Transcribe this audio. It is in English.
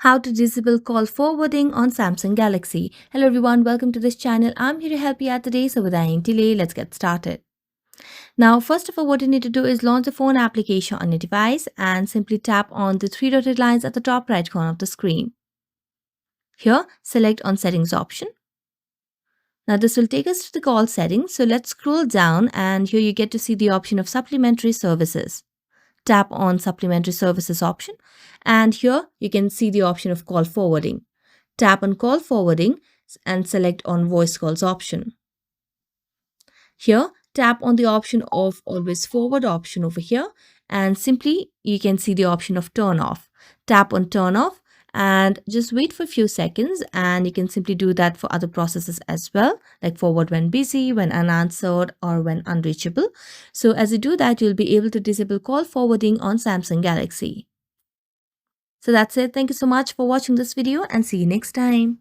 How to disable call forwarding on Samsung Galaxy. Hello everyone, welcome to this channel. I'm here to help you out today, so without any delay, let's get started. Now, first of all, what you need to do is launch the phone application on your device and simply tap on the three dotted lines at the top right corner of the screen. Here, select on settings option. Now, this will take us to the call settings, so let's scroll down and here you get to see the option of supplementary services. Tap on supplementary services option and here you can see the option of call forwarding. Tap on call forwarding and select on voice calls option. Here tap on the option of always forward option over here and simply you can see the option of turn off. Tap on turn off and just wait for a few seconds, and you can simply do that for other processes as well, like forward when busy, when unanswered, or when unreachable. So as you do that, you'll be able to disable call forwarding on Samsung Galaxy. So that's it. Thank you so much for watching this video and see you next time.